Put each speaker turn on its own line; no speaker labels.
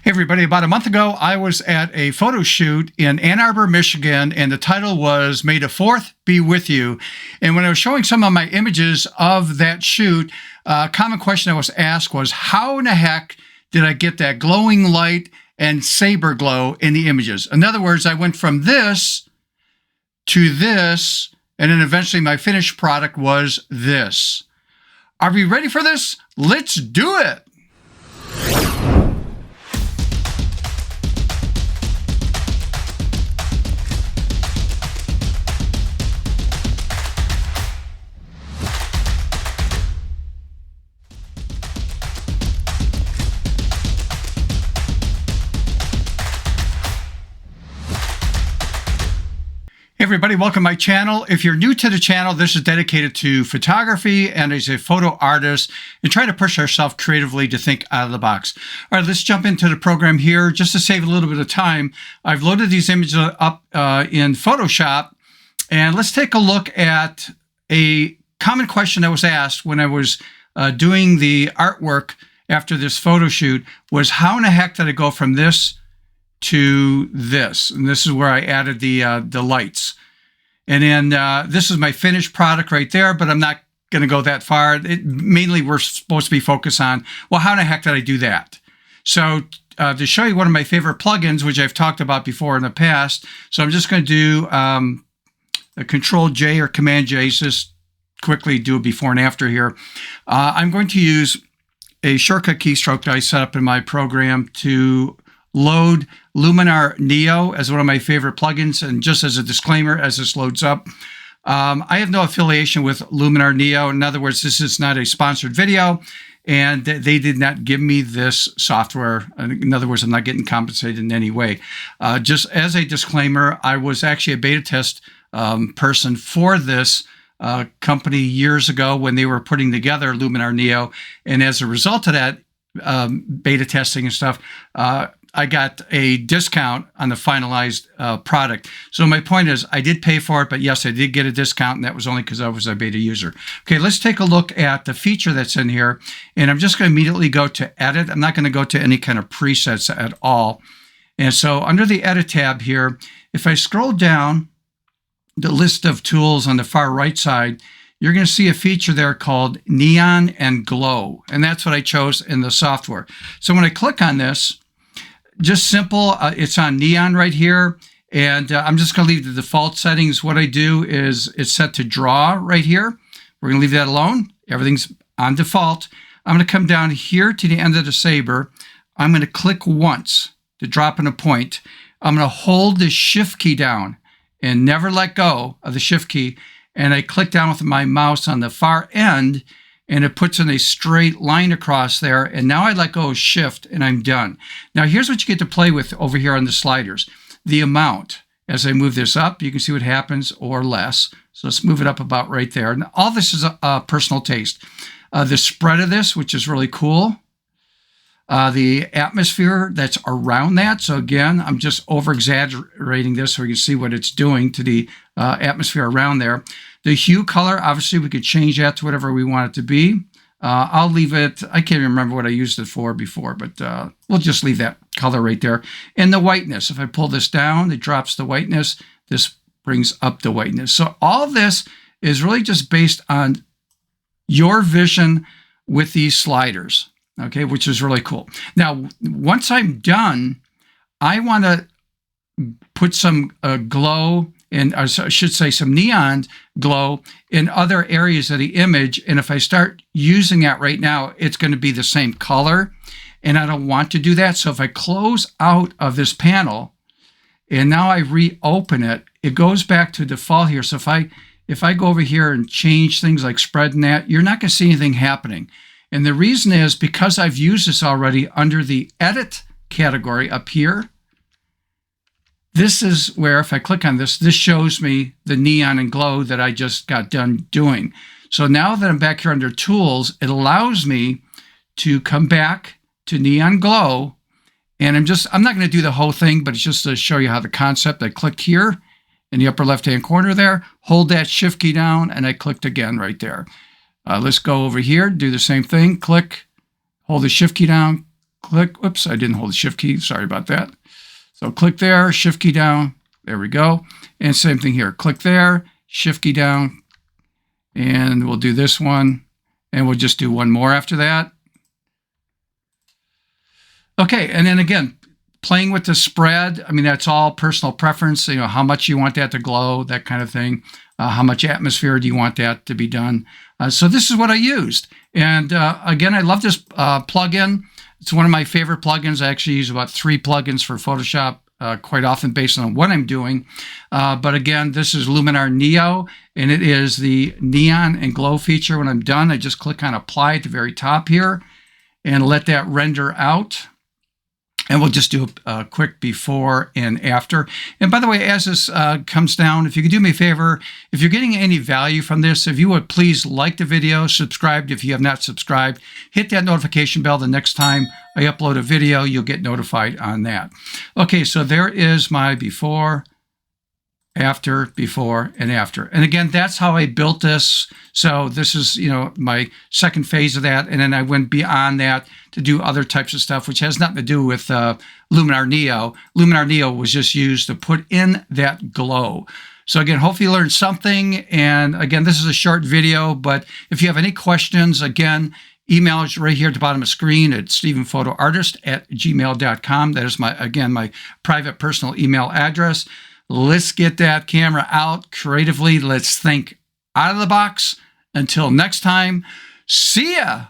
Hey everybody, about a month ago, I was at a photo shoot in Ann Arbor, Michigan, and the title was May the 4th Be With You. And when I was showing some of my images of that shoot, a common question I was asked was, how in the heck did I get that glowing light and saber glow in the images? In other words, I went from this to this, and then eventually my finished product was this. Are we ready for this? Let's do it! Hey everybody, welcome to my channel. If you're new to the channel, this is dedicated to photography and as a photo artist and trying to push ourselves creatively to think out of the box. All right, let's jump into the program here. Just to save a little bit of time, I've loaded these images up in Photoshop, and let's take a look at a common question that was asked when I was doing the artwork after this photo shoot was, how in the heck did I go from this to this? And this is where I added the lights. And then this is my finished product right there, but I'm not going to go that far. Mainly we're supposed to be focused on, well, how in the heck did I do that? So to show you one of my favorite plugins, which I've talked about before in the past, so I'm just going to do a Control J or Command J, so just quickly do a before and after here. I'm going to use a shortcut keystroke that I set up in my program to load Luminar Neo as one of my favorite plugins. And just as a disclaimer, as this loads up, I have no affiliation with Luminar Neo. In other words, this is not a sponsored video, and they did not give me this software. In other words, I'm not getting compensated in any way. Just as a disclaimer, I was actually a beta test person for this company years ago when they were putting together Luminar Neo. And as a result of that beta testing and stuff, I got a discount on the finalized product. So my point is, I did pay for it, but yes, I did get a discount, and that was only because I was a beta user. Okay, let's take a look at the feature that's in here, and I'm just going to immediately go to Edit. I'm not going to go to any kind of presets at all. And so under the Edit tab here, if I scroll down the list of tools on the far right side, you're going to see a feature there called Neon and Glow, and that's what I chose in the software. So when I click on this, just simple, it's on neon right here, and I'm just going to leave the default settings. What I do is it's set to draw right here. We're going to leave that alone. Everything's on default. I'm going to come down here to the end of the saber. I'm going to click once to drop in a point. I'm going to hold the shift key down and never let go of the shift key, and I click down with my mouse on the far end, and it puts in a straight line across there. And now I let go of shift and I'm done. Now here's what you get to play with over here on the sliders. The amount. As I move this up, you can see what happens, or less. So let's move it up about right there. And all this is a personal taste. The spread of this, which is really cool. The atmosphere that's around that. So again, I'm just over exaggerating this so you can see what it's doing to the atmosphere around there. The hue color, obviously we could change that to whatever we want it to be. I'll leave it, I can't even remember what I used it for before, but we'll just leave that color right there. And the whiteness, if I pull this down, it drops the whiteness. This brings up the whiteness. So all this is really just based on your vision with these sliders, okay, which is really cool. Now, once I'm done, I want to put some glow, and I should say some neon glow in other areas of the image. And if I start using that right now, it's going to be the same color, and I don't want to do that. So if I close out of this panel and now I reopen it, it goes back to default here. So if I go over here and change things like spread and that, you're not going to see anything happening. And the reason is because I've used this already under the edit category up here. This is where, if I click on this, this shows me the neon and glow that I just got done doing. So now that I'm back here under tools, it allows me to come back to neon glow. And I'm not going to do the whole thing, but it's just to show you how the concept. I clicked here in the upper left-hand corner there, hold that shift key down, and I clicked again right there. Let's go over here, do the same thing, click, hold the shift key down, click. Oops, I didn't hold the shift key. Sorry about that. So click there, shift key down. There we go. And same thing here. Click there, shift key down. And we'll do this one. And we'll just do one more after that. Okay, and then again, playing with the spread. I mean, that's all personal preference. You know, how much you want that to glow, that kind of thing. How much atmosphere do you want that to be done? So this is what I used. And again, I love this plugin. It's one of my favorite plugins. I actually use about 3 plugins for Photoshop quite often based on what I'm doing. But again, this is Luminar Neo, and it is the neon and glow feature. When I'm done, I just click on apply at the very top here and let that render out. And we'll just do a quick before and after. And by the way, as this comes down, if you could do me a favor, if you're getting any value from this, if you would please like the video, subscribe if you have not subscribed, hit that notification bell. The next time I upload a video, you'll get notified on that. Okay, so there is my before, after, before, and after. And again, that's how I built this. So this is, you know, my second phase of that. And then I went beyond that to do other types of stuff, which has nothing to do with Luminar Neo. Luminar Neo was just used to put in that glow. So again, hopefully you learned something. And again, this is a short video, but if you have any questions, again, email is right here at the bottom of the screen at stephenphotoartist@gmail.com. That is my private personal email address. Let's get that camera out creatively. Let's think out of the box. Until next time, see ya.